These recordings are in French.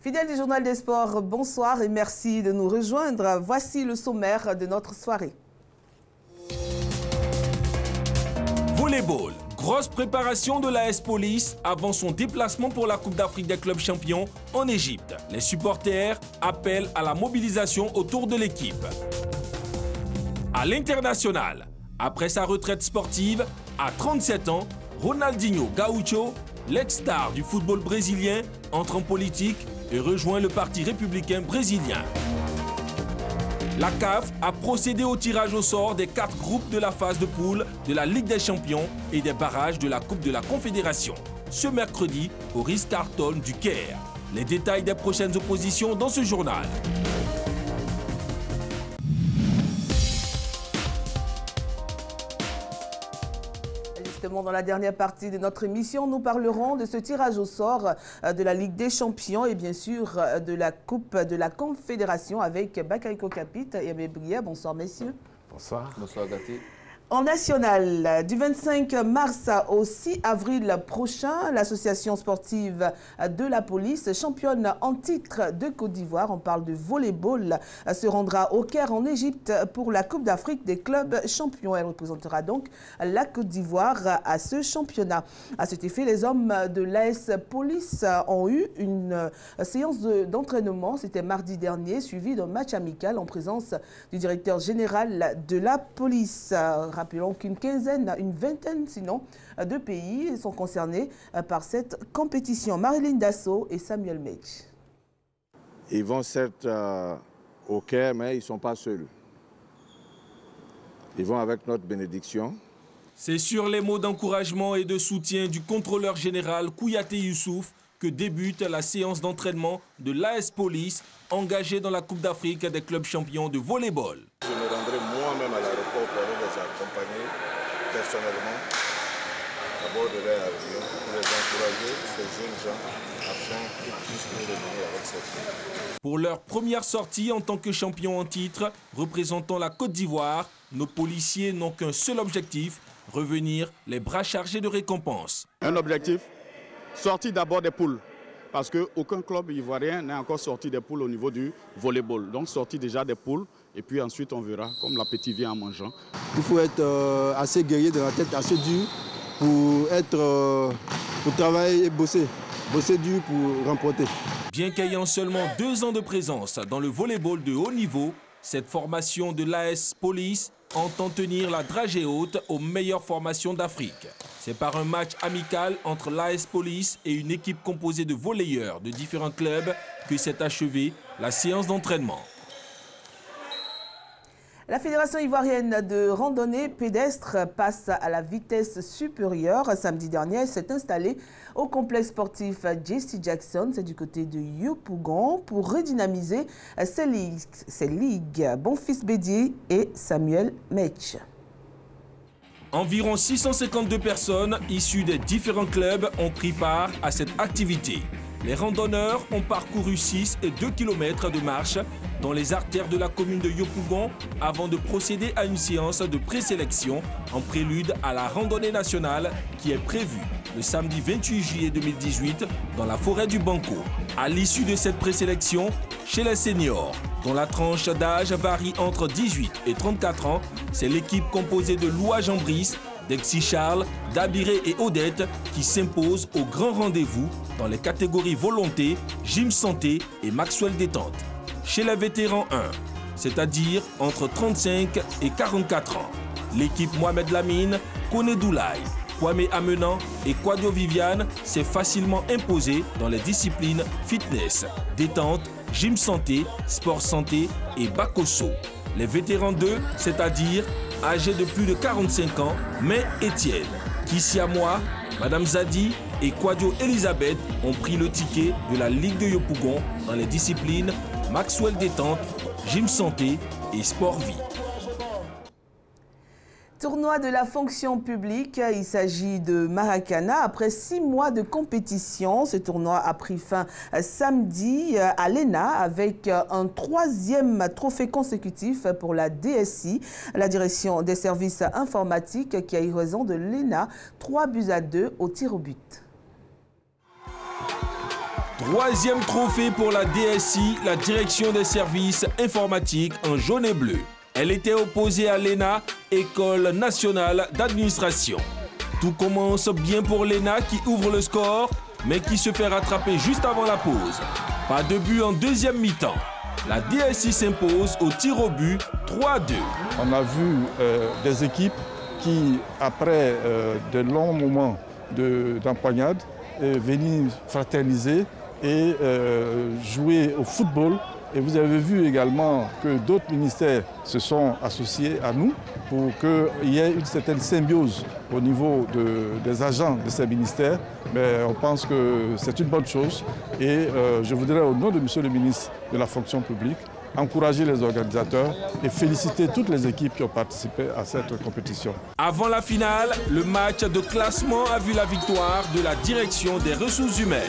Fidèles du Journal des Sports, bonsoir et merci de nous rejoindre. Voici le sommaire de notre soirée. Volleyball. Grosse préparation de l'AS Police avant son déplacement pour la Coupe d'Afrique des clubs champions en Égypte. Les supporters appellent à la mobilisation autour de l'équipe. À l'international, après sa retraite sportive, à 37 ans, Ronaldinho Gaúcho, l'ex-star du football brésilien, entre en politique et rejoint le Parti républicain brésilien. La CAF a procédé au tirage au sort des 4 groupes de la phase de poule de la Ligue des Champions et des barrages de la Coupe de la Confédération. Ce mercredi, au Ritz-Carlton du Caire. Les détails des prochaines oppositions dans ce journal. Justement, dans la dernière partie de notre émission, nous parlerons de ce tirage au sort de la Ligue des Champions et bien sûr de la Coupe de la Confédération avec Bakary Kokapit et Aimé Brière. Bonsoir messieurs. Bonsoir. Bonsoir Gati. En national, du 25 mars au 6 avril prochain, l'association sportive de la police, championne en titre de Côte d'Ivoire, on parle de volleyball, se rendra au Caire en Égypte pour la Coupe d'Afrique des clubs champions. Elle représentera donc la Côte d'Ivoire à ce championnat. À cet effet, les hommes de l'AS Police ont eu une séance d'entraînement, c'était mardi dernier, suivi d'un match amical en présence du directeur général de la police. Rappelons qu'une quinzaine, une vingtaine sinon, de pays sont concernés par cette compétition. Marilyn Dasso et Samuel Metch. Ils vont certes au Caire, mais ils ne sont pas seuls. Ils vont avec notre bénédiction. C'est sur les mots d'encouragement et de soutien du contrôleur général Kouyaté Youssouf que débute la séance d'entraînement de l'AS Police engagée dans la Coupe d'Afrique des clubs champions de volleyball. Je me rendrai moi-même à l'aéroport pour aller les accompagner personnellement à bord de leur avion pour les encourager, ces jeunes gens, afin qu'ils puissent nous revenir avec cette équipe. Pour leur première sortie en tant que champion en titre, représentant la Côte d'Ivoire, nos policiers n'ont qu'un seul objectif, revenir les bras chargés de récompenses. Un objectif, sortir d'abord des poules. Parce qu'aucun club ivoirien n'est encore sorti des poules au niveau du volleyball. Donc sortir déjà des poules et puis ensuite on verra, comme l'appétit vient en mangeant. Il faut être assez guerrier de la tête, assez dur pour travailler et bosser. Bosser dur pour remporter. Bien qu'ayant seulement 2 ans de présence dans le volleyball de haut niveau, cette formation de l'AS Police entend tenir la dragée haute aux meilleures formations d'Afrique. C'est par un match amical entre l'AS Police et une équipe composée de volleyeurs de différents clubs que s'est achevée la séance d'entraînement. La Fédération ivoirienne de randonnée pédestre passe à la vitesse supérieure. Samedi dernier, elle s'est installée au complexe sportif J.C. Jackson, c'est du côté de Yopougon, pour redynamiser ses ligues. Bonfils Bédier et Samuel Metch. Environ 652 personnes issues des différents clubs ont pris part à cette activité. Les randonneurs ont parcouru 6 et 2 km de marche dans les artères de la commune de Yopougon avant de procéder à une séance de présélection en prélude à la randonnée nationale qui est prévue le samedi 28 juillet 2018 dans la forêt du Banco. À l'issue de cette présélection, chez les seniors, dont la tranche d'âge varie entre 18 et 34 ans, c'est l'équipe composée de Loua Jean-Brice, Dexy Charles, Dabiré et Odette qui s'impose au grand rendez-vous dans les catégories volonté, gym santé et Maxwell détente. Chez les vétérans 1, c'est-à-dire entre 35 et 44 ans, l'équipe Mohamed Lamine, Kone Doulaye, Kwame Amenan et Kwadio Viviane s'est facilement imposée dans les disciplines fitness, détente, gym santé, sport santé et Bakosso. Les vétérans 2, c'est-à-dire âgés de plus de 45 ans, mais Étienne, Kissiamoa, Madame Zadi et Kwadio Elisabeth ont pris le ticket de la Ligue de Yopougon dans les disciplines Maxwell détente, gym santé et sport vie. Tournoi de la fonction publique, il s'agit de Maracana. Après 6 mois de compétition, ce tournoi a pris fin samedi à l'ENA avec un 3e trophée consécutif pour la DSI, la direction des services informatiques, qui a eu raison de l'ENA, 3-2 au tir au but. Troisième trophée pour la DSI, la direction des services informatiques en jaune et bleu. Elle était opposée à l'ENA, École nationale d'administration. Tout commence bien pour l'ENA qui ouvre le score, mais qui se fait rattraper juste avant la pause. Pas de but en deuxième mi-temps. La DSI s'impose au tir au but 3-2. On a vu des équipes qui, après de longs moments d'empoignade, venaient fraterniser et jouer au football. Et vous avez vu également que d'autres ministères se sont associés à nous pour qu'il y ait une certaine symbiose au niveau des agents de ces ministères. Mais on pense que c'est une bonne chose et je voudrais, au nom de Monsieur le ministre de la fonction publique, encourager les organisateurs et féliciter toutes les équipes qui ont participé à cette compétition. Avant la finale, le match de classement a vu la victoire de la direction des ressources humaines.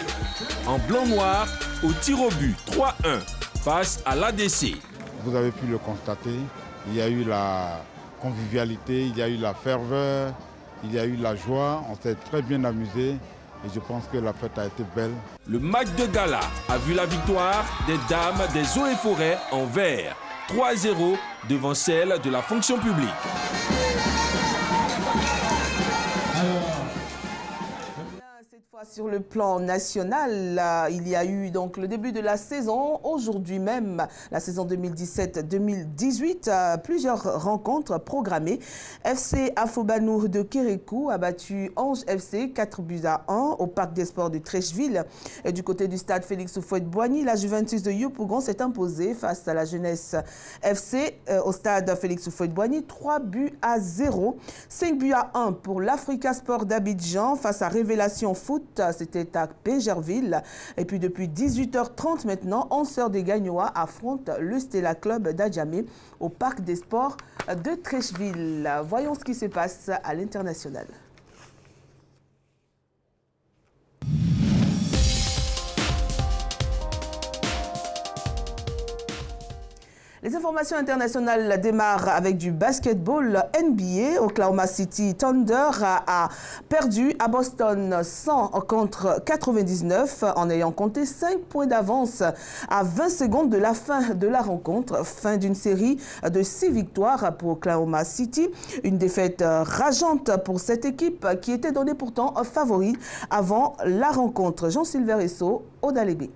En blanc-noir, au tir au but 3-1 face à l'ADC. Vous avez pu le constater, il y a eu la convivialité, il y a eu la ferveur, il y a eu la joie, on s'est très bien amusé. Et je pense que la fête a été belle. Le match de gala a vu la victoire des dames des eaux et forêts en vert. 3-0 devant celle de la fonction publique. Cette fois sur le plan national, il y a eu donc le début de la saison. Aujourd'hui même, la saison 2017-2018, plusieurs rencontres programmées. FC Afobanou de Kérékou a battu Ange FC 4-1 au Parc des Sports de Trècheville. Et du côté du stade Félix Houphouët-Boigny, la Juventus de Yopougon s'est imposée face à la Jeunesse FC au stade Félix Houphouët-Boigny 3-0. 5-1 pour l'Africa Sport d'Abidjan face à Révélation Foot. C'était à Pégerville. Et puis depuis 18h30 maintenant, 11h des Gagnois affrontent le Stella Club d'Adjamé au Parc des Sports de Trècheville. Voyons ce qui se passe à l'international. Les informations internationales démarrent avec du basketball NBA. Oklahoma City Thunder a perdu à Boston 100 contre 99 en ayant compté 5 points d'avance à 20 secondes de la fin de la rencontre. Fin d'une série de 6 victoires pour Oklahoma City. Une défaite rageante pour cette équipe qui était donnée pourtant favori avant la rencontre. Jean-Sylvain Esso, Odalégué.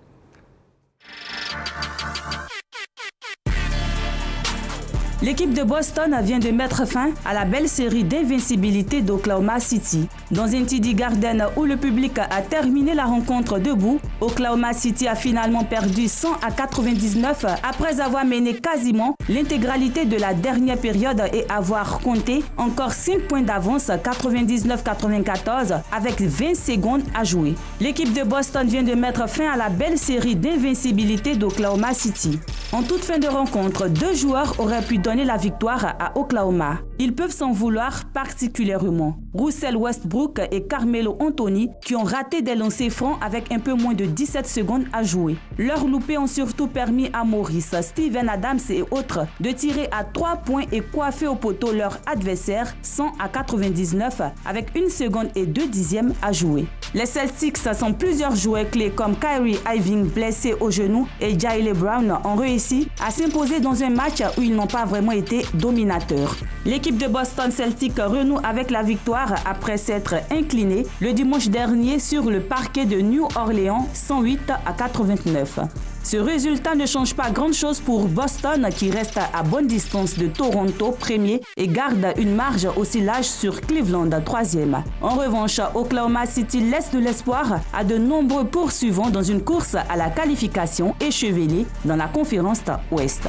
L'équipe de Boston vient de mettre fin à la belle série d'invincibilité d'Oklahoma City. Dans un TD Garden où le public a terminé la rencontre debout, Oklahoma City a finalement perdu 100-99 après avoir mené quasiment l'intégralité de la dernière période et avoir compté encore 5 points d'avance 99-94 avec 20 secondes à jouer. L'équipe de Boston vient de mettre fin à la belle série d'invincibilité d'Oklahoma City. En toute fin de rencontre, 2 joueurs auraient pu donner la victoire à Oklahoma. Ils peuvent s'en vouloir particulièrement. Russell Westbrook et Carmelo Anthony qui ont raté des lancers francs avec un peu moins de 17 secondes à jouer. Leurs loupés ont surtout permis à Maurice, Steven Adams et autres de tirer à 3 points et coiffer au poteau leur adversaire 100-99 avec 1 seconde et 2 dixièmes à jouer. Les Celtics sont plusieurs joueurs clés comme Kyrie Irving blessé au genou et Jaylen Brown ont réussi à s'imposer dans un match où ils n'ont pas vraiment été dominateurs. L'équipe de Boston Celtics renoue avec la victoire après s'être inclinée le dimanche dernier sur le parquet de New Orleans 108-89. Ce résultat ne change pas grand-chose pour Boston qui reste à bonne distance de Toronto, premier, et garde une marge aussi large sur Cleveland, troisième. En revanche, Oklahoma City laisse de l'espoir à de nombreux poursuivants dans une course à la qualification échevelée dans la conférence Ouest.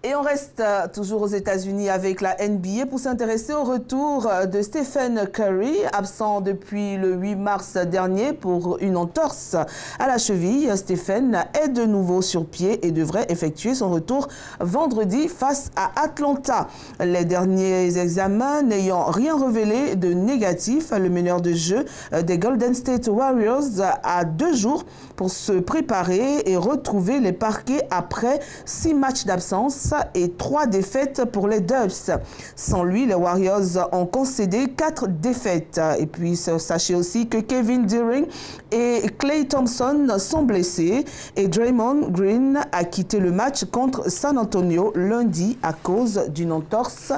Et on reste toujours aux États-Unis avec la NBA pour s'intéresser au retour de Stephen Curry, absent depuis le 8 mars dernier pour une entorse à la cheville. Stephen est de nouveau sur pied et devrait effectuer son retour vendredi face à Atlanta. Les derniers examens n'ayant rien révélé de négatif, le meneur de jeu des Golden State Warriors a 2 jours pour se préparer et retrouver les parquets après 6 matchs d'absence. et 3 défaites pour les Dubs. Sans lui, les Warriors ont concédé 4 défaites. Et puis, sachez aussi que Kevin Deering et Klay Thompson sont blessés et Draymond Green a quitté le match contre San Antonio lundi à cause d'une entorse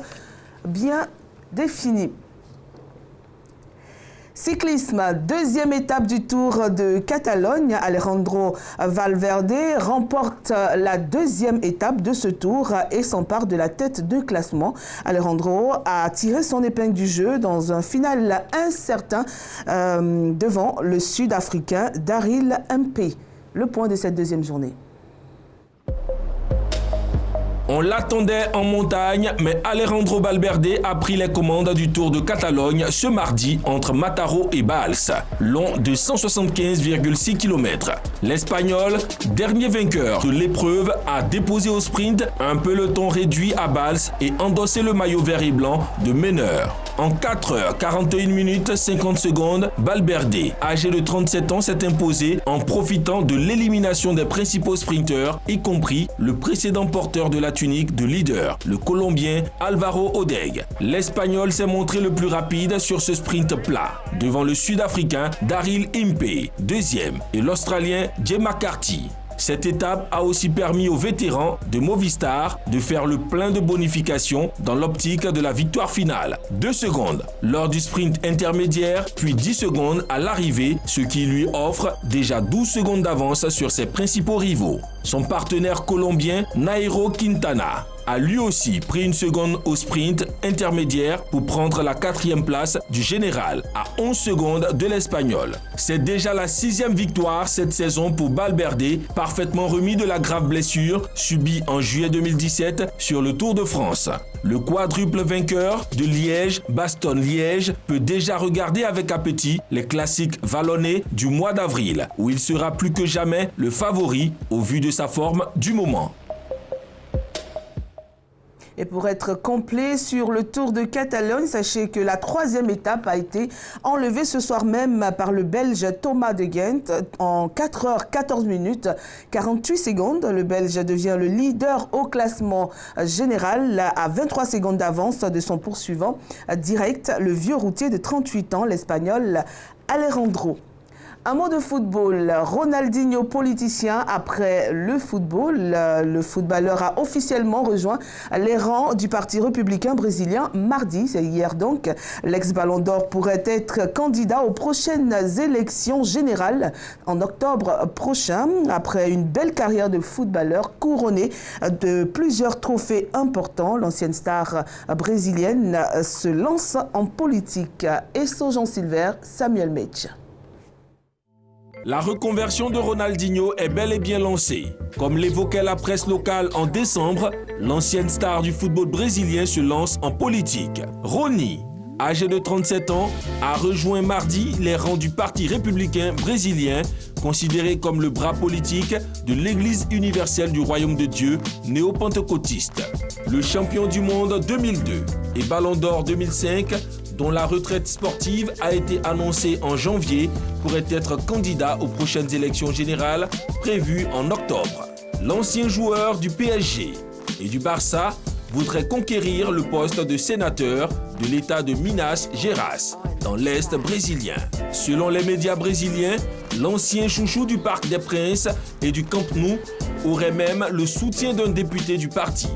bien définie. Cyclisme, deuxième étape du Tour de Catalogne. Alejandro Valverde remporte la deuxième étape de ce tour et s'empare de la tête de classement. Alejandro a tiré son épingle du jeu dans un final incertain devant le Sud-Africain Daryl Impey. Le point de cette deuxième journée. On l'attendait en montagne, mais Alejandro Valverde a pris les commandes du Tour de Catalogne ce mardi entre Mataró et Bals, long de 175,6 km. L'Espagnol, dernier vainqueur de l'épreuve, a déposé au sprint un peloton réduit à Bals et endossé le maillot vert et blanc de meneur. En 4 h 41 minutes 50 secondes, Valverde, âgé de 37 ans, s'est imposé en profitant de l'élimination des principaux sprinteurs, y compris le précédent porteur de la tunique de leader, le Colombien Álvaro Odeg. L'Espagnol s'est montré le plus rapide sur ce sprint plat, devant le Sud-Africain Daryl Impey, deuxième, et l'Australien Jay McCarthy. Cette étape a aussi permis aux vétérans de Movistar de faire le plein de bonifications dans l'optique de la victoire finale. 2 secondes lors du sprint intermédiaire, puis 10 secondes à l'arrivée, ce qui lui offre déjà 12 secondes d'avance sur ses principaux rivaux. Son partenaire colombien Nairo Quintana a lui aussi pris 1 seconde au sprint intermédiaire pour prendre la 4e place du général à 11 secondes de l'Espagnol. C'est déjà la 6e victoire cette saison pour Valverde, parfaitement remis de la grave blessure subie en juillet 2017 sur le Tour de France. Le quadruple vainqueur de Liège-Bastogne-Liège peut déjà regarder avec appétit les classiques vallonnés du mois d'avril, où il sera plus que jamais le favori au vu de sa forme du moment. Et pour être complet sur le Tour de Catalogne, sachez que la 3e étape a été enlevée ce soir même par le Belge Thomas de Gendt en 4 h 14 minutes 48 secondes. Le Belge devient le leader au classement général à 23 secondes d'avance de son poursuivant direct, le vieux routier de 38 ans, l'Espagnol Alejandro. Un mot de football. Ronaldinho, politicien, après le football, le footballeur a officiellement rejoint les rangs du Parti républicain brésilien mardi, c'est hier donc. L'ex-ballon d'or pourrait être candidat aux prochaines élections générales en octobre prochain, après une belle carrière de footballeur couronnée de plusieurs trophées importants. L'ancienne star brésilienne se lance en politique. Et Jean Silver, Samuel Metch. La reconversion de Ronaldinho est bel et bien lancée. Comme l'évoquait la presse locale en décembre, l'ancienne star du football brésilien se lance en politique. Rony, âgé de 37 ans, a rejoint mardi les rangs du Parti républicain brésilien, considéré comme le bras politique de l'Église universelle du Royaume de Dieu néo-pentecôtiste. Le champion du monde 2002 et Ballon d'Or 2005, dont la retraite sportive a été annoncée en janvier, pourrait être candidat aux prochaines élections générales prévues en octobre. L'ancien joueur du PSG et du Barça voudrait conquérir le poste de sénateur de l'État de Minas Gerais, dans l'Est brésilien. Selon les médias brésiliens, l'ancien chouchou du Parc des Princes et du Camp Nou aurait même le soutien d'un député du parti,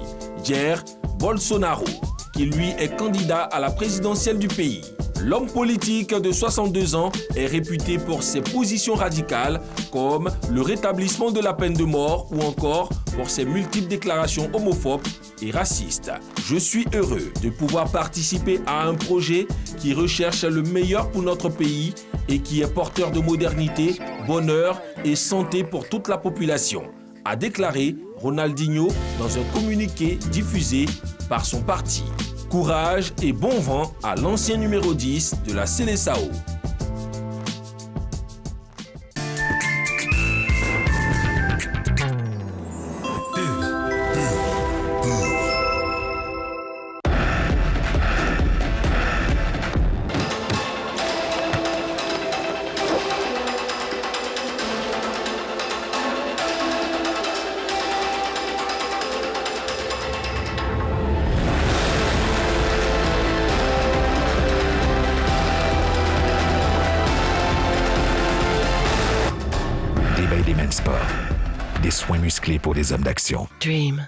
Jair Bolsonaro, qui lui est candidat à la présidentielle du pays. L'homme politique de 62 ans est réputé pour ses positions radicales comme le rétablissement de la peine de mort ou encore pour ses multiples déclarations homophobes et racistes. Je suis heureux de pouvoir participer à un projet qui recherche le meilleur pour notre pays et qui est porteur de modernité, bonheur et santé pour toute la population, a déclaré Ronaldinho dans un communiqué diffusé par son parti. Courage et bon vent à l'ancien numéro 10 de la Seleção. Sport. Des soins musclés pour des hommes d'action. Dream.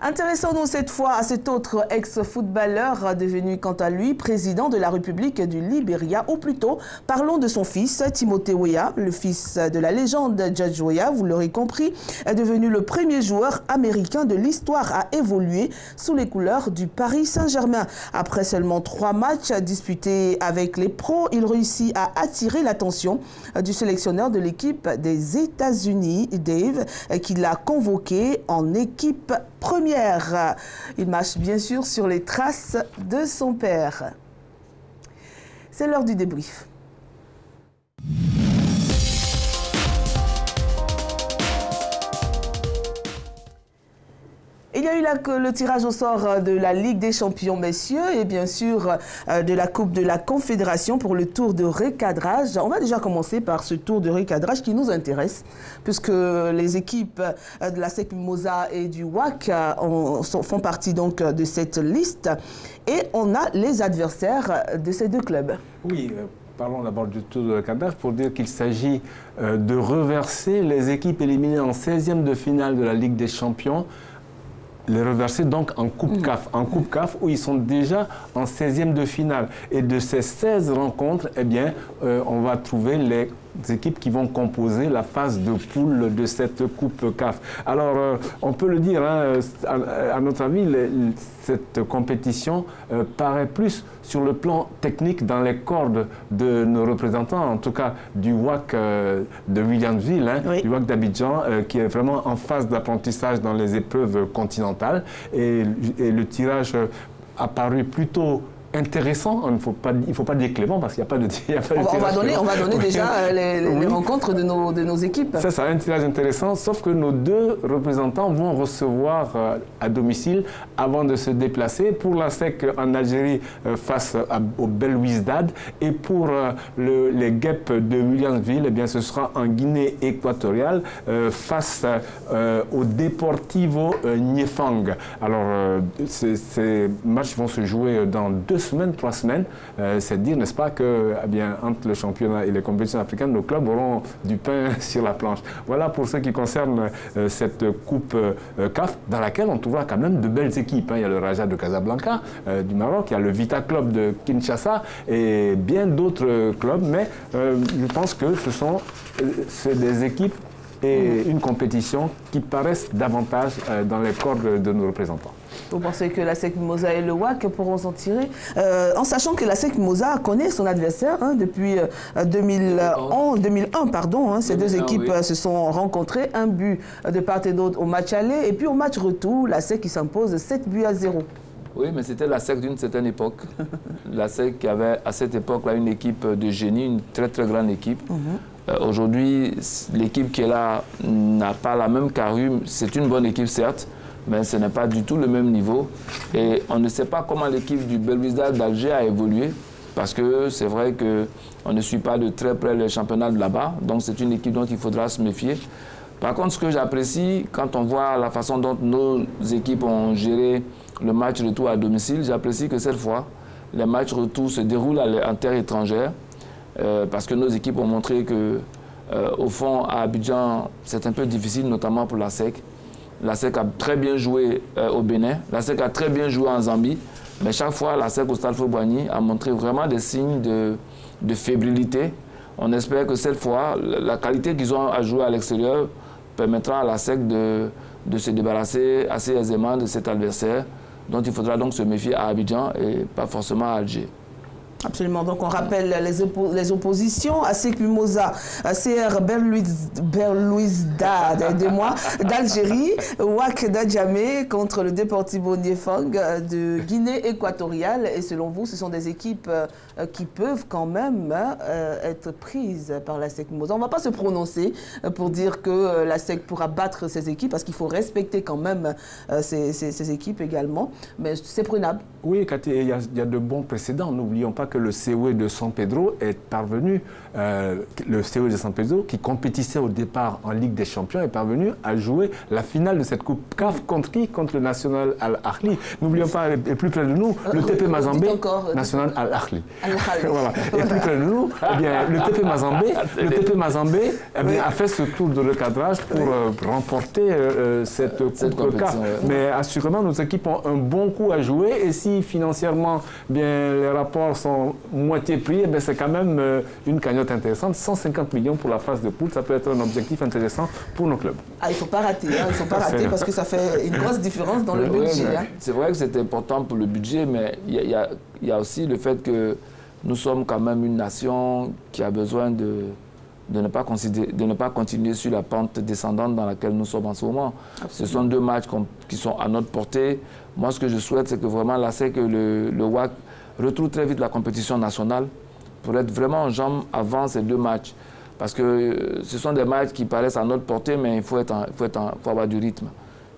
Intéressons-nous cette fois à cet autre ex-footballeur devenu quant à lui président de la République du Libéria, ou plutôt parlons de son fils Timothée Weah, le fils de la légende George Weah, vous l'aurez compris, est devenu le premier joueur américain de l'histoire à évoluer sous les couleurs du Paris Saint-Germain. Après seulement 3 matchs disputés avec les pros, il réussit à attirer l'attention du sélectionneur de l'équipe des États-Unis, Dave, qui l'a convoqué en équipe première. Il marche bien sûr sur les traces de son père. C'est l'heure du débrief. Il y a eu le tirage au sort de la Ligue des Champions, messieurs, et bien sûr de la Coupe de la Confédération pour le tour de recadrage. On va déjà commencer par ce tour de recadrage qui nous intéresse, puisque les équipes de la SEC Mimosa et du WAC font partie donc de cette liste. Et on a les adversaires de ces deux clubs. Oui. Parlons d'abord du tour de recadrage pour dire qu'il s'agit de reverser les équipes éliminées en 16e de finale de la Ligue des Champions, les reverser donc en Coupe CAF. En Coupe CAF où ils sont déjà en 16e de finale. Et de ces 16 rencontres, eh bien, on va trouver les équipes qui vont composer la phase de poule de cette Coupe CAF. Alors, on peut le dire, hein, à notre avis, cette compétition paraît plus sur le plan technique dans les cordes de nos représentants, en tout cas du WAC de Williamsville, hein, oui, du WAC d'Abidjan, qui est vraiment en phase d'apprentissage dans les épreuves continentales. Et le tirage a paru plutôt intéressant. Il ne faut pas dire clément parce qu'il n'y a pas de tirage. On va donner déjà les rencontres de nos équipes. Ça un tirage intéressant, sauf que nos deux représentants vont recevoir à domicile avant de se déplacer. Pour la SEC en Algérie face au Belouizdad et pour les Guêpes de Williamsville, eh bien, ce sera en Guinée équatoriale face au Deportivo Niefang. Alors, ces matchs vont se jouer dans 3 semaines, c'est dire, n'est-ce pas, que eh bien, entre le championnat et les compétitions africaines, nos clubs auront du pain sur la planche. Voilà pour ce qui concerne cette Coupe CAF, dans laquelle on trouvera quand même de belles équipes. Hein. Il y a le Raja de Casablanca du Maroc, il y a le Vita Club de Kinshasa et bien d'autres clubs, mais je pense que c'est des équipes et une compétition qui paraissent davantage dans les cordes de nos représentants. Vous pensez que la SEC Mimosa et le WAC pourront s'en tirer en sachant que la SEC Mimosa connaît son adversaire depuis 2001, pardon. Ces deux équipes se sont rencontrées, un but de part et d'autre au match aller et puis au match retour, la SEC qui s'impose 7-0. Oui, mais c'était la SEC d'une certaine époque. La SEC qui avait à cette époque-là une équipe de génie, une très très grande équipe. Aujourd'hui, l'équipe qui est là n'a pas la même carrure. C'est une bonne équipe, certes, mais ce n'est pas du tout le même niveau. Et on ne sait pas comment l'équipe du Belouizdad d'Alger a évolué, parce que c'est vrai qu'on ne suit pas de très près le championnat de là-bas. Donc c'est une équipe dont il faudra se méfier. Par contre, ce que j'apprécie, quand on voit la façon dont nos équipes ont géré le match retour à domicile, j'apprécie que cette fois, les matchs retour se déroulent en terre étrangère. Parce que nos équipes ont montré que, au fond, à Abidjan, c'est un peu difficile, notamment pour la SEC. La SEC a très bien joué au Bénin, la SEC a très bien joué en Zambie, mais chaque fois, la SEC au Stade Fouet-Boigny a montré vraiment des signes de fébrilité. On espère que cette fois, la qualité qu'ils ont à jouer à l'extérieur permettra à la SEC de se débarrasser assez aisément de cet adversaire, dont il faudra donc se méfier à Abidjan et pas forcément à Alger. Absolument. Donc, on rappelle les oppositions. ASEC Mimosa, CR Belouizdad, aidez-moi, d'Algérie, WAC d'Adjamé contre le Deportivo Niefang de Guinée équatoriale. Et selon vous, ce sont des équipes qui peuvent quand même être prises par l'ASEC Mimosa. On ne va pas se prononcer pour dire que l'ASEC pourra battre ces équipes parce qu'il faut respecter quand même ces équipes également. Mais c'est prenable. Oui, Cathy, il y a de bons précédents. N'oublions pas que le COE de San Pedro est parvenu, le COE de San Pedro, qui compétissait au départ en Ligue des Champions, est parvenu à jouer la finale de cette Coupe CAF contre qui? Contre le National Al-Ahli. N'oublions pas, et plus près de nous, le TP Mazembe, National Al-Ahli. Voilà. Et plus près de nous, eh bien, le TP Mazembe a fait ce tour de recadrage pour remporter cette Coupe CAF. Mais assurément, nos équipes ont un bon coup à jouer. Et si financièrement, bien, les rapports sont moitié pris, eh c'est quand même une cagnotte intéressante. 150 millions pour la phase de poule, ça peut être un objectif intéressant pour nos clubs. Ah, il ne faut pas rater, il ne faut pas rater parce que ça fait une grosse différence dans le budget. C'est vrai que c'est important pour le budget, mais il y a aussi le fait que nous sommes quand même une nation qui a besoin de ne pas continuer sur la pente descendante dans laquelle nous sommes en ce moment. Absolument. Ce sont 2 matchs qui sont à notre portée. Moi, ce que je souhaite, c'est que vraiment, là, c'est que le WAC retrouve très vite la compétition nationale pour être vraiment en jambes avant ces 2 matchs. Parce que ce sont des matchs qui paraissent à notre portée, mais il faut avoir du rythme.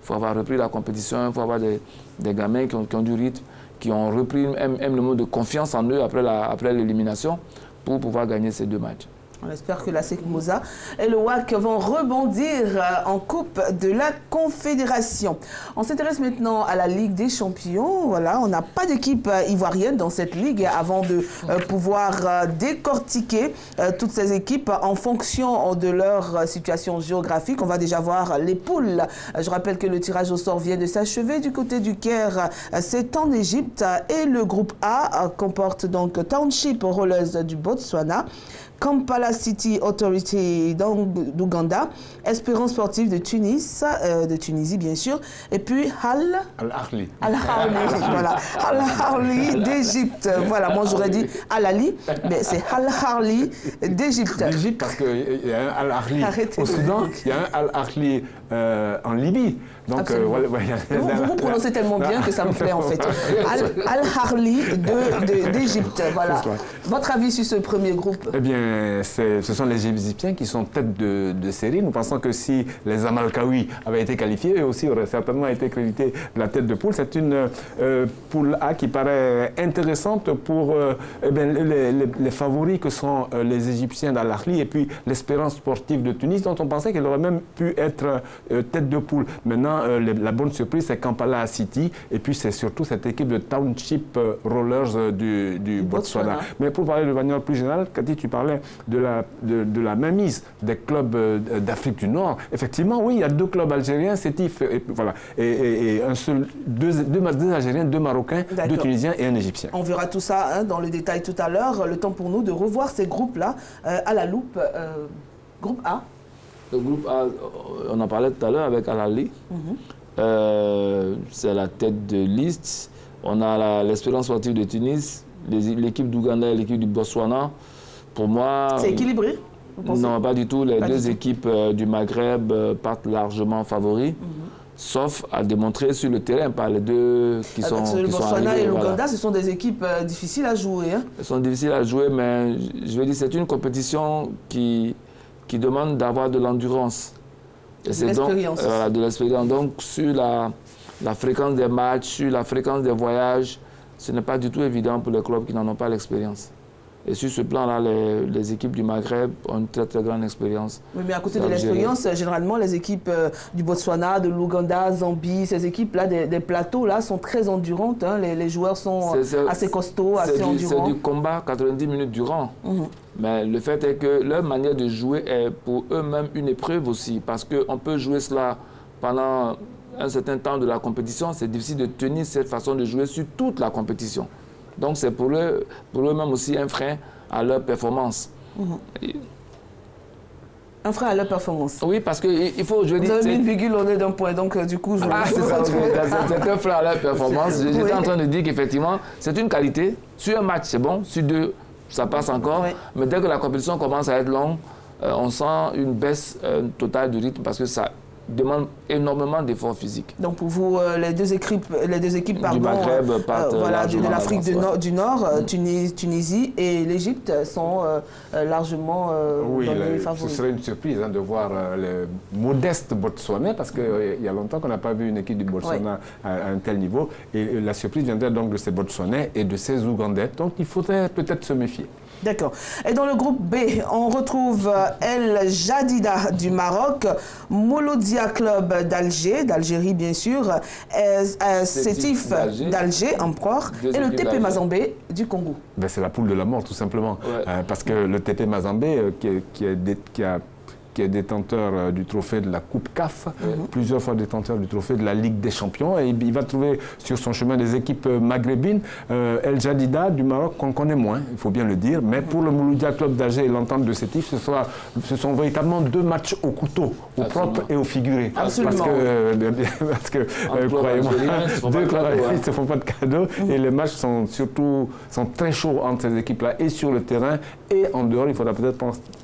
Il faut avoir repris la compétition, il faut avoir des gamins qui ont du rythme, qui ont repris même le mot de confiance en eux après l'élimination pour pouvoir gagner ces 2 matchs. On espère que la Secmosa et le WAC vont rebondir en Coupe de la Confédération. On s'intéresse maintenant à la Ligue des Champions. Voilà, on n'a pas d'équipe ivoirienne dans cette ligue avant de pouvoir décortiquer toutes ces équipes en fonction de leur situation géographique. On va déjà voir les poules. Je rappelle que le tirage au sort vient de s'achever du côté du Caire. C'est en Égypte et le groupe A comporte donc Township Rollers du Botswana, Kampala City Authority d'Ouganda, Espérance Sportive de Tunis, de Tunisie bien sûr, et puis Al-Ahli. Voilà, Al-Ahli d'Égypte. Voilà, moi j'aurais dit Al-Ali, mais c'est Al-Ahli d'Égypte. D'Égypte parce qu'il y a un Al-Ahli au Soudan, il y a un Al-Ahli en Libye. Donc, vous prononcez tellement bien que ça me plaît en fait. Al-Ahli d'Égypte, voilà. Votre avis sur ce premier groupe? Eh bien, ce sont les Égyptiens qui sont tête de série. Nous pensons que si les Amalkaoui avaient été qualifiés, eux aussi auraient certainement été crédités de la tête de poule. C'est une poule A qui paraît intéressante pour les favoris que sont les Égyptiens d'Al-Ahli et puis l'Espérance Sportive de Tunis, dont on pensait qu'elle aurait même pu être tête de poule. Maintenant, la bonne surprise, c'est Kampala City et puis c'est surtout cette équipe de Township Rollers du Botswana. Mais pour parler de manière plus générale, Cathy, tu parlais de la mainmise des clubs d'Afrique du Nord. Effectivement, oui, il y a 2 clubs algériens, Sétif, et deux Algériens, 2 Marocains, 2 Tunisiens et un Égyptien. On verra tout ça dans le détail tout à l'heure. Le temps pour nous de revoir ces groupes-là à la loupe. Groupe A. Le groupe A, on en parlait tout à l'heure avec Al-Ahli. C'est la tête de liste. On a l'Espérance Sportive de Tunis, l'équipe d'Ouganda et l'équipe du Botswana. Pour moi... C'est équilibré? Non, pas du tout. Les 2 équipes du Maghreb partent largement favoris. Sauf à démontrer sur le terrain par les 2 qui sont arrivés. Le Botswana et l'Ouganda, ce sont des équipes difficiles à jouer. Hein? Elles sont difficiles à jouer, mais je veux dire, c'est une compétition qui demande d'avoir de l'endurance. De l'expérience. De l'expérience. Donc, sur la fréquence des matchs, sur la fréquence des voyages, ce n'est pas du tout évident pour les clubs qui n'en ont pas l'expérience. Et sur ce plan-là, les équipes du Maghreb ont une très très grande expérience. Oui, mais à côté de l'expérience, généralement, les équipes du Botswana, de l'Ouganda, Zambie, ces équipes-là, des plateaux-là, sont très endurantes. Hein. Les joueurs sont assez costauds, assez endurants. C'est du combat 90 minutes durant. Mais le fait est que leur manière de jouer est pour eux-mêmes une épreuve aussi. Parce qu'on peut jouer cela pendant un certain temps de la compétition. C'est difficile de tenir cette façon de jouer sur toute la compétition. Donc c'est pour eux-mêmes aussi un frein à leur performance. Un frein à leur performance? Oui, parce qu'il faut... Vous avez mis une virgule au lieu d'un point, donc du coup... c'est ça, c'est un frein à leur performance. J'étais en train de dire qu'effectivement, c'est une qualité. Sur un match, c'est bon. Sur 2, ça passe encore. Mais dès que la compétition commence à être longue, on sent une baisse totale du rythme parce que ça demande énormément d'efforts physiques. Donc pour vous, les deux équipes pardon, du Maghreb voilà, de l'Afrique du Nord, Tunisie et l'Égypte sont largement oui, dans les favoris. Ce serait une surprise de voir le modeste Botswana, parce qu'il y a longtemps qu'on n'a pas vu une équipe du Botswana à un tel niveau. Et la surprise viendrait donc de ces Botswanais et de ces Ougandais. Donc il faudrait peut-être se méfier. D'accord. Et dans le groupe B, on retrouve El Jadida du Maroc, Mouloudia Club d'Algérie bien sûr, Sétif d'Alger, Empereur, et le TP Mazembe du Congo. Ben, c'est la poule de la mort tout simplement, parce que le TP Mazembe qui est détenteur du trophée de la Coupe CAF, plusieurs fois détenteur du trophée de la Ligue des Champions. Et il va trouver sur son chemin des équipes maghrébines. El Jadida du Maroc, qu'on connaît moins, il faut bien le dire. Mais pour le Mouloudia Club d'Alger et l'entente de Sétif, ce sont véritablement deux matchs au couteau, au propre et au figuré. Absolument. Parce que croyez-moi, deux clubs ne se font pas de cadeaux. Et les matchs sont très chauds entre ces équipes-là, et sur le terrain et en dehors. Il faudra peut-être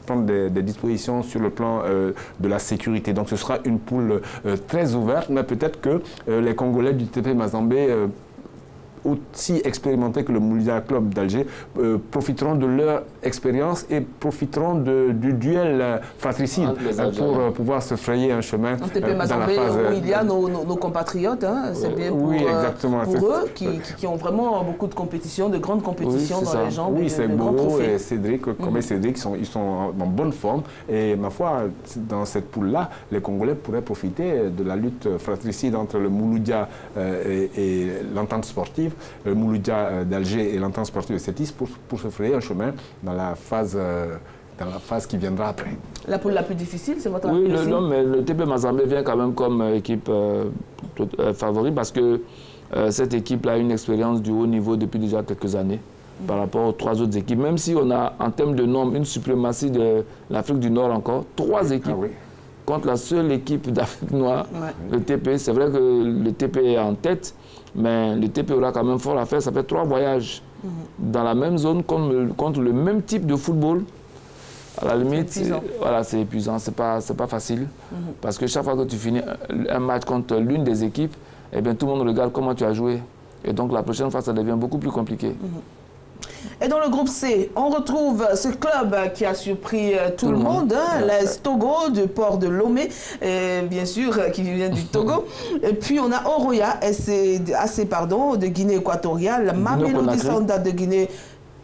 prendre des dispositions sur le plan de la sécurité. Donc ce sera une poule très ouverte, mais peut-être que les Congolais du TP Mazembe, aussi expérimentés que le Mouloudia Club d'Alger, profiteront de leur expérience et profiteront du duel fratricide pour pouvoir se frayer un chemin dans la phase où il y a nos compatriotes, hein, c'est bien pour, pour eux qui ont vraiment beaucoup de compétitions, de grandes compétitions dans les jambes. Oui, c'est Goro et Cédric, comme Cédric, ils sont en bonne forme. Et ma foi, dans cette poule-là, les Congolais pourraient profiter de la lutte fratricide entre le Mouloudia et l'entente sportive, le Mouloudia d'Alger et l'entente sportive de Sétif, pour se frayer un chemin dans la phase qui viendra après. La poule la plus difficile, c'est votre avis? Oui, non, mais le TP Mazembe vient quand même comme équipe favori, parce que cette équipe-là a une expérience du haut niveau depuis déjà quelques années par rapport aux trois autres équipes. Même si on a, en termes de nombre, une suprématie de l'Afrique du Nord encore, trois équipes. Contre la seule équipe d'Afrique noire, le TP. C'est vrai que le TP est en tête, mais le TP aura quand même fort à faire. Ça fait 3 voyages dans la même zone contre le même type de football. À la limite, c'est épuisant. C'est pas facile. Parce que chaque fois que tu finis un match contre l'une des équipes, eh bien, tout le monde regarde comment tu as joué. Et donc la prochaine fois, ça devient beaucoup plus compliqué. Et dans le groupe C, on retrouve ce club qui a surpris tout le monde, hein, l'AS Togo du port de Lomé, bien sûr, qui vient du Togo. Et puis on a Oroya de Guinée équatoriale, Mamelodi Sundowns de Guinée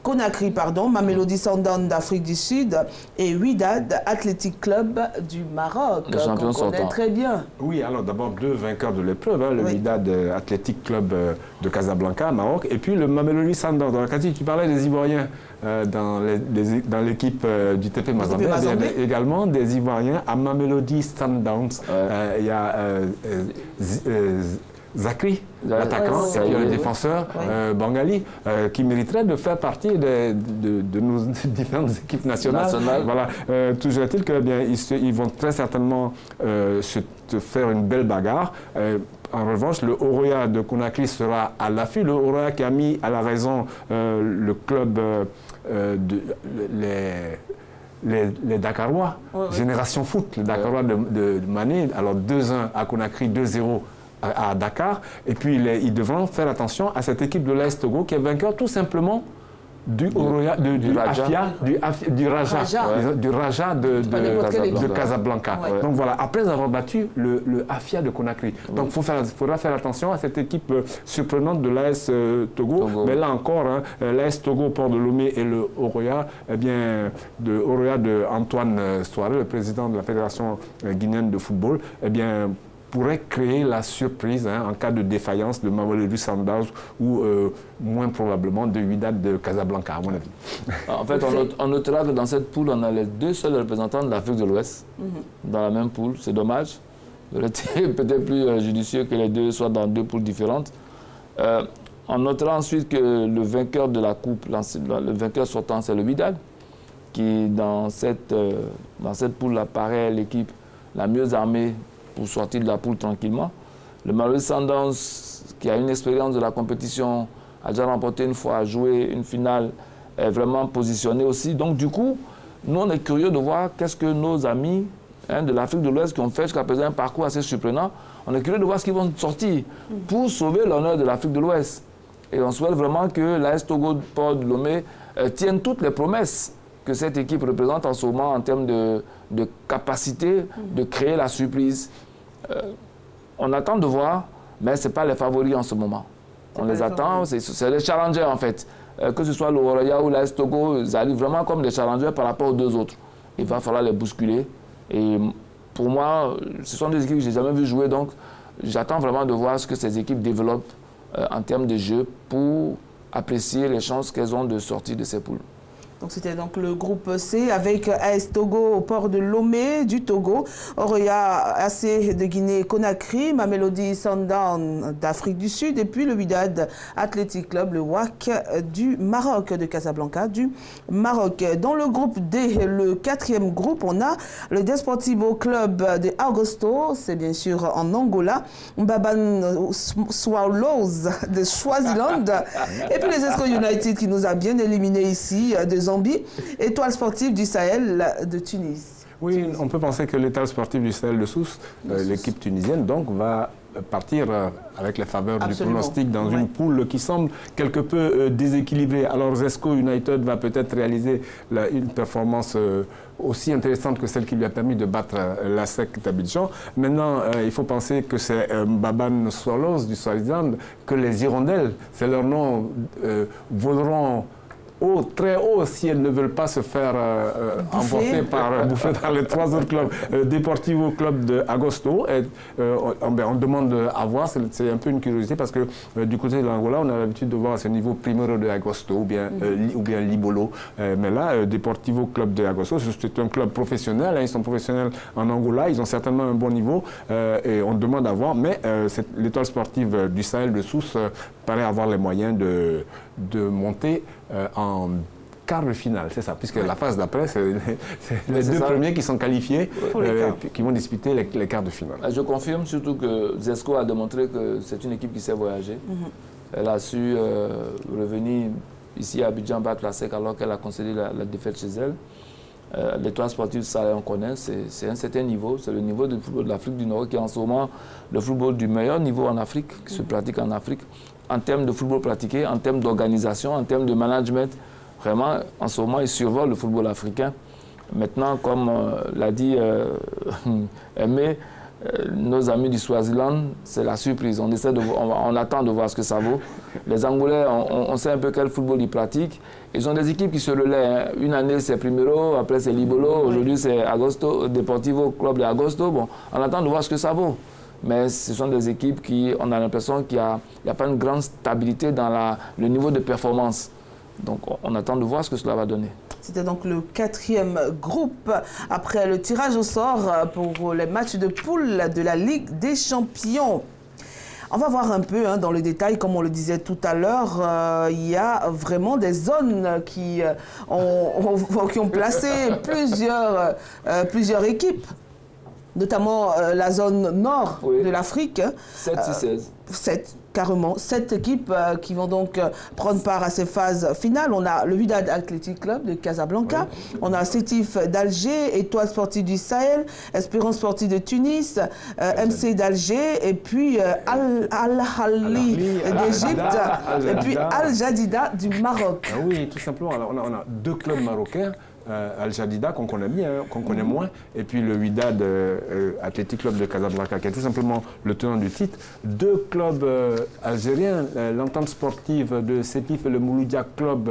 Conakry, Mamelodi Sundowns d'Afrique du Sud et Wydad Athletic Club du Maroc, qu'on connaît très bien. Oui, alors d'abord 2 vainqueurs de l'épreuve, hein, le Wydad Athletic Club de Casablanca, Maroc, et puis le Mamelodi Sundowns. Dans la catégorie, tu parlais des Ivoiriens dans l'équipe du TP Mazembe, il y a également des Ivoiriens à Mamelodi Sundowns. Il y a Zakri, l'attaquant, le défenseur Bangali, qui mériterait de faire partie de nos différentes équipes nationales. Voilà. Toujours est-il qu'ils vont très certainement se faire une belle bagarre. En revanche, le Oroya de Conakry sera à l'affût. Le Oroya qui a mis à la raison le club les Dakarois, Génération Foot, les Dakarois de Mané. Alors 2-1 à Conakry, 2-0 à Dakar. Et puis ils devront faire attention à cette équipe de l'AS Togo qui est vainqueur tout simplement du Raja de Casablanca. Donc voilà, après avoir battu le Afia de Conakry. Donc il faudra faire attention à cette équipe surprenante de l'AS Togo. Mais là encore, hein, l'AS Togo, port de Lomé et le Oroya, de Oroya de Antoine Soare, le président de la Fédération guinéenne de football, pourrait créer la surprise en cas de défaillance de Mamelodi Sundowns ou moins probablement de Wydad de Casablanca, à mon avis. En fait, on notera que dans cette poule, on a les 2 seuls représentants de l'Afrique de l'Ouest dans la même poule. C'est dommage. Il aurait été peut-être plus judicieux que les 2 soient dans 2 poules différentes. On notera ensuite que le vainqueur de la coupe, le vainqueur sortant, c'est le Wydad, qui dans cette poule apparaît l'équipe la mieux armée pour sortir de la poule tranquillement. Le Mamelodi Sundowns, qui a une expérience de la compétition, a déjà remporté une fois, a joué une finale, est vraiment positionné aussi. Donc du coup, nous on est curieux de voir qu'est-ce que nos amis de l'Afrique de l'Ouest qui ont fait jusqu'à présent un parcours assez surprenant. On est curieux de voir ce qu'ils vont sortir pour sauver l'honneur de l'Afrique de l'Ouest. Et on souhaite vraiment que l'AS Togo Port de Lomé tienne toutes les promesses que cette équipe représente en ce moment en termes de capacité de créer la surprise. On attend de voir, mais ce n'est pas les favoris en ce moment. On les attend, c'est les challengers en fait. Que ce soit le Roya ou l'AS Togo, ils arrivent vraiment comme des challengers par rapport aux deux autres. Il va falloir les bousculer. Et pour moi, ce sont des équipes que je n'ai jamais vues jouer, donc j'attends vraiment de voir ce que ces équipes développent en termes de jeu pour apprécier les chances qu'elles ont de sortir de ces poules. Donc c'était donc le groupe C avec AS Togo au port de Lomé du Togo, Oroya AC de Guinée-Conakry, Mamelodi Sundown d'Afrique du Sud et puis le Wydad Athletic Club, le WAC du Maroc, de Casablanca du Maroc. Dans le groupe D, le quatrième groupe, on a le Desportivo Club de Agosto, c'est bien sûr en Angola, Mbaban Swallows de Swaziland et puis les Esco United qui nous a bien éliminés ici de Zambie, Étoile sportive du Sahel de Tunis. Oui, on peut penser que l'Étoile sportive du Sahel de Sousse, l'équipe tunisienne, donc, va partir avec les faveurs du pronostic dans une poule qui semble quelque peu déséquilibrée. Alors Zesco United va peut-être réaliser une performance aussi intéressante que celle qui lui a permis de battre la SEC d'Abidjan. Maintenant, il faut penser que c'est Mbaban Swallows du Swaziland, que les Hirondelles, c'est leur nom, voleront très haut si elles ne veulent pas se faire emporter bouffer par les trois autres clubs. Deportivo Club de Agosto, on demande à voir, c'est un peu une curiosité parce que du côté de l'Angola, on a l'habitude de voir ce niveau Primeiro de Agosto ou bien Libolo. Mais là, Deportivo Club de Agosto, c'est un club professionnel, ils sont professionnels en Angola, ils ont certainement un bon niveau et on demande à voir, mais l'Étoile sportive du Sahel de Sousse paraît avoir les moyens de monter en quart de finale, c'est ça, puisque la phase d'après, c'est les deux premiers qui sont qualifiés, qui vont disputer les quarts de finale. Je confirme surtout que Zesco a démontré que c'est une équipe qui sait voyager. Elle a su revenir ici à Abidjan battre la SEC alors qu'elle a concédé la défaite chez elle. L'Étoile sportive, ça on connaît, c'est un certain niveau, c'est le niveau du football de l'Afrique du Nord qui est en ce moment le football du meilleur niveau en Afrique, qui se pratique en Afrique, en termes de football pratiqué, en termes d'organisation, en termes de management. Vraiment, en ce moment, il survole le football africain. Maintenant, comme l'a dit Aimé, nos amis du Swaziland, c'est la surprise. On attend de voir ce que ça vaut. Les Angolais, on sait un peu quel football ils pratiquent. Ils ont des équipes qui se relaient. Une année, c'est Primeiro, après c'est Libolo, aujourd'hui c'est Agosto, Deportivo Club de Agosto. Bon, on attend de voir ce que ça vaut. Mais ce sont des équipes qui, on a l'impression qu'il n'y a pas une grande stabilité dans le niveau de performance. Donc on attend de voir ce que cela va donner. C'était donc le quatrième groupe après le tirage au sort pour les matchs de poule de la Ligue des Champions. On va voir un peu dans le détail, comme on le disait tout à l'heure, il y a vraiment des zones qui ont placé plusieurs équipes, notamment la zone nord de l'Afrique. 7-6-16. 7, carrément. 7 équipes qui vont donc prendre part à ces phases finales. On a le Wydad Athletic Club de Casablanca, on a Sétif d'Alger, Étoile sportive du Sahel, Espérance sportive de Tunis, MC d'Alger, et puis Al-Ahli d'Égypte, et puis Al-Jadida du Maroc. Ah oui, tout simplement. Alors, on a 2 clubs marocains. Al-Jadida, qu'on connaît bien, qu'on connaît moins, et puis le Wydad Athletic Club de Casablanca, qui est tout simplement le tenant du titre. 2 clubs algériens, l'entente sportive de Sétif et le Mouloudia Club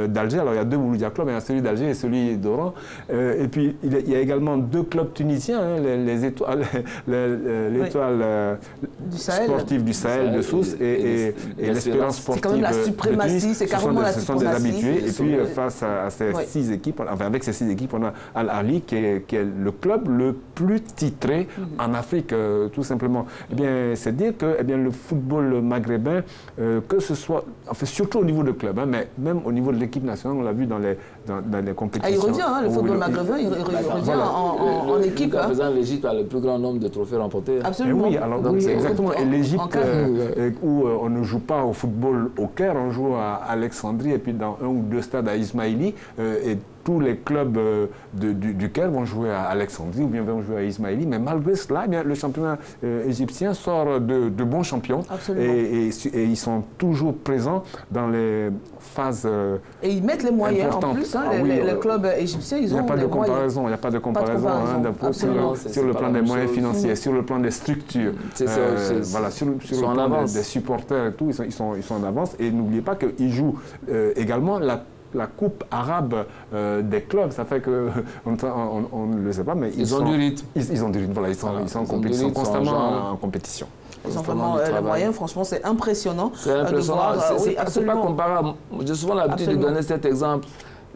d'Alger. Alors il y a 2 Mouloudia Clubs, il y a celui d'Alger et celui d'Oran. Et puis il y a également 2 clubs tunisiens, les étoiles, l'étoile sportive du Sahel de Sousse et l'Espérance sportive de Tunis. C'est quand même la suprématie, c'est carrément la suprématie. Ce sont des habitués. Et puis face à ces 6 équipes, enfin, avec ces 6 équipes, on a Al-Ahli qui est le club le plus titré en Afrique, tout simplement. Eh bien, c'est dire que le football maghrébin, que ce soit, enfin, surtout au niveau de club, mais même au niveau de l'équipe nationale, on l'a vu dans les compétitions. Il revient, le football maghrébin, il revient en équipe. À présent, l'Égypte a le plus grand nombre de trophées remportés. Absolument. Oui, alors, oui, exactement. Et l'Égypte, où on ne joue pas au football au Caire, on joue à Alexandrie et puis dans 1 ou 2 stades à Ismaïli. Et tous les clubs du Caire vont jouer à Alexandrie ou bien vont jouer à Ismaïli. Mais malgré cela, le championnat égyptien sort de bons champions. Et ils sont toujours présents dans les phases et ils mettent les moyens importantes. en plus. Les clubs égyptiens, ils ont des moyens. Il n'y a pas de comparaison sur le plan des moyens financiers, sur le plan des structures. Voilà, sur le plan des supporters et tout, ils sont en avance. Et n'oubliez pas qu'ils jouent également la coupe arabe des clubs. Ça fait qu'on ne le sait pas, mais ils ont du rythme. Ils ont du rythme, voilà, ils sont en compétition, constamment en compétition. Ils ont vraiment les moyens, franchement, c'est impressionnant. C'est impressionnant. C'est pas comparable. J'ai souvent l'habitude de donner cet exemple.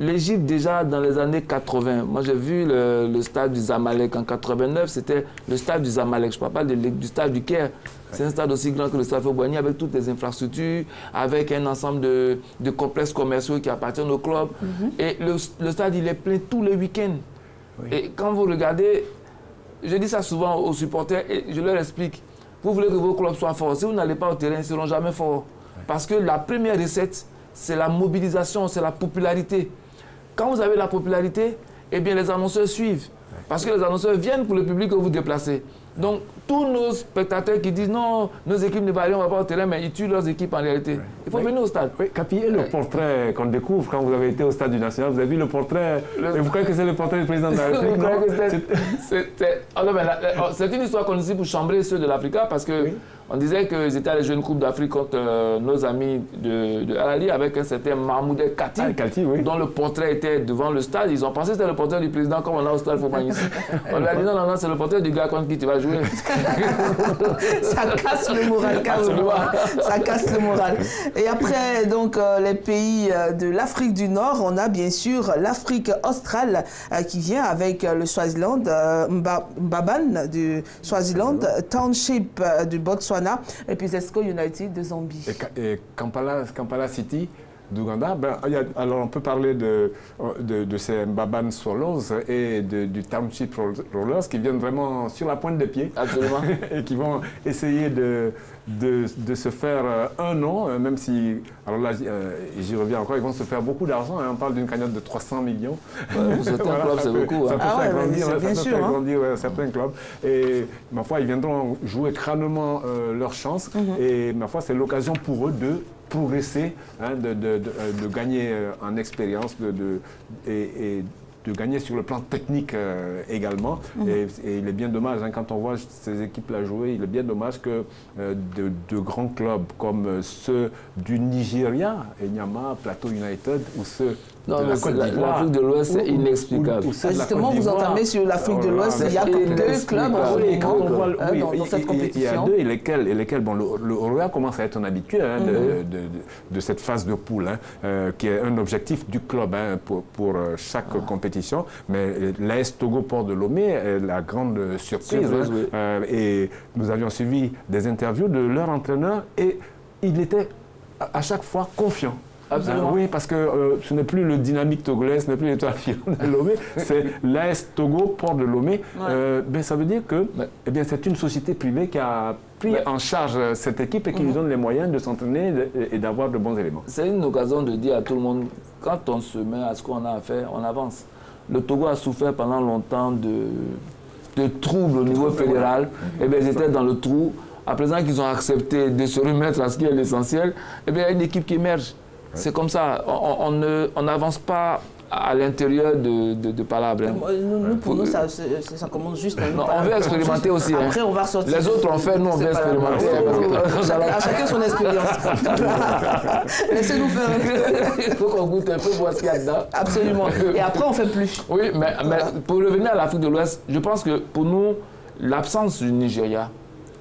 L'Égypte, déjà dans les années 80, moi j'ai vu le stade du Zamalek en 89, c'était le stade du Zamalek. Je ne parle pas du stade du Caire. C'est un stade aussi grand que le stade Fobani, avec toutes les infrastructures, avec un ensemble de complexes commerciaux qui appartiennent au club. Et le stade, il est plein tous les week-ends. Et quand vous regardez, je dis ça souvent aux supporters et je leur explique, vous voulez que vos clubs soient forts. Si vous n'allez pas au terrain, ils ne seront jamais forts. Parce que la première recette, c'est la mobilisation, c'est la popularité. Quand vous avez la popularité, eh bien les annonceurs suivent. Parce que les annonceurs viennent pour le public que vous déplacez. Donc, tous nos spectateurs qui disent non, nos équipes ne varient, on ne va pas au terrain, mais ils tuent leurs équipes en réalité. Il faut venir au stade. Oui, Capi, et le portrait qu'on découvre quand vous avez été au stade du National, vous avez vu le portrait, et vous croyez que c'est le portrait du président de la République? C'est une histoire qu'on dit pour chambrer ceux de l'Africa, parce que on disait qu'ils étaient à la Jeune Coupe d'Afrique contre nos amis de Al-Ali avec un certain Mahmoud Kati, dont le portrait était devant le stade. Ils ont pensé que c'était le portrait du président comme on a au stade Fobani ici. On lui a dit non, c'est le portrait du gars contre qui tu vas jouer. Ça casse le moral, carrément. Ça casse le moral. Et après, donc, les pays de l'Afrique du Nord, on a bien sûr l'Afrique australe qui vient avec le Swaziland, Mbaban du Swaziland, Township du Botswana, et puis Zesco United de Zambie. Et Kampala City d'Ouganda, alors on peut parler de ces Mbaban Swallows et du Township Rollers qui viennent vraiment sur la pointe des pieds. Absolument. Et qui vont essayer de se faire un nom, même si, alors là j'y reviens encore, ils vont se faire beaucoup d'argent, hein, on parle d'une cagnotte de 300 millions. Pour certains clubs, c'est beaucoup. Ça peut faire grandir certains clubs. Et ma foi, ils viendront jouer crânement leur chance. Et ma foi, c'est l'occasion pour eux de progresser, hein, de gagner en expérience et de gagner sur le plan technique également. Et il est bien dommage, hein, quand on voit ces équipes-là jouer, il est bien dommage que de grands clubs comme ceux du Nigeria, Enyama, Plateau United, ou ceux de la Côte d'Ivoire, l'Afrique de l'Ouest, c'est inexplicable. Justement, vous entamez sur l'Afrique de l'Ouest, il y a que 2 clubs dans cette compétition. Il y a 2 et lesquels bon, le Roya commence à être un habitué hein, de cette phase de poule, hein, qui est un objectif du club hein, pour chaque compétition. Mais l'AS Togo Port de Lomé est la grande surprise. Et nous avions suivi des interviews de leur entraîneur et il était à chaque fois confiant. Absolument. Oui, parce que ce n'est plus le Dynamique togolais, ce n'est plus l'Étoile filante de Lomé, c'est l'AS Togo Port de Lomé. Ben, ça veut dire que c'est une société privée qui a pris en charge cette équipe et qui lui donne les moyens de s'entraîner et d'avoir de bons éléments. C'est une occasion de dire à tout le monde, quand on se met à ce qu'on a à faire, on avance. Le Togo a souffert pendant longtemps de troubles au niveau fédéral. Et bien, ils étaient dans le trou. À présent qu'ils ont accepté de se remettre à ce qui est l'essentiel, il y a une équipe qui émerge. C'est comme ça, on n'avance pas à l'intérieur de palabres. Pour nous, ça commence juste. On veut expérimenter aussi. Après, on va sortir. Les autres ont fait, nous, on veut expérimenter. Chacun son expérience. Laissez-nous faire. Il faut qu'on goûte un peu, voir ce qu'il y a dedans. Absolument. Et après, on fait plus. Oui, mais pour revenir à l'Afrique de l'Ouest, je pense que pour nous, l'absence du Nigeria,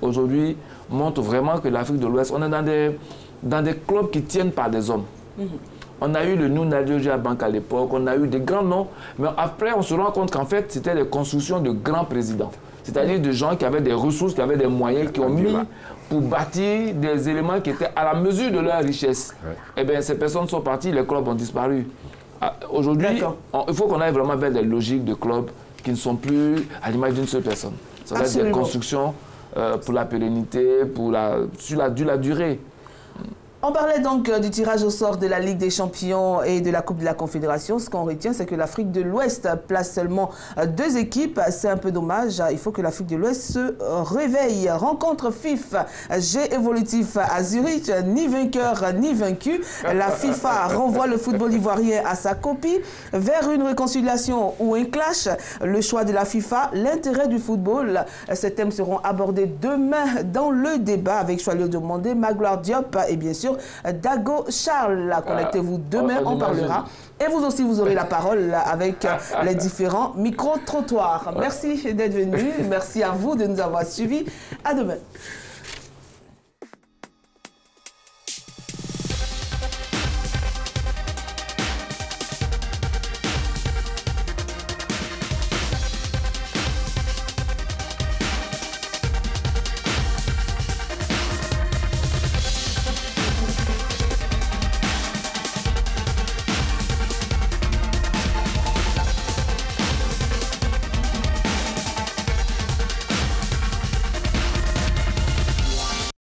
aujourd'hui, montre vraiment que l'Afrique de l'Ouest, on est dans des clubs qui tiennent par des hommes. On a eu le New Nigeria Bank à l'époque, on a eu des grands noms, mais après on se rend compte qu'en fait c'était des constructions de grands présidents. C'est-à-dire de gens qui avaient des ressources, qui avaient des moyens, qui ont mis pour bâtir des éléments qui étaient à la mesure de leur richesse. Et bien ces personnes sont parties, les clubs ont disparu. Aujourd'hui, il faut qu'on aille vraiment vers des logiques de clubs qui ne sont plus à l'image d'une seule personne. Ça va être des constructions pour la pérennité, sur la durée. On parlait donc du tirage au sort de la Ligue des Champions et de la Coupe de la Confédération. Ce qu'on retient, c'est que l'Afrique de l'Ouest place seulement 2 équipes. C'est un peu dommage. Il faut que l'Afrique de l'Ouest se réveille. Rencontre FIF, G évolutif à Zurich, ni vainqueur ni vaincu. La FIFA renvoie le football ivoirien à sa copie. Vers une réconciliation ou un clash, le choix de la FIFA, l'intérêt du football. Ces thèmes seront abordés demain dans le débat avec Choilio Diomandé, Magloire Diop et bien sûr Dago Charles. Connectez-vous demain, on parlera. Et vous aussi, vous aurez la parole avec les différents micro-trottoirs. Merci d'être venu. Merci à vous de nous avoir suivis. À demain.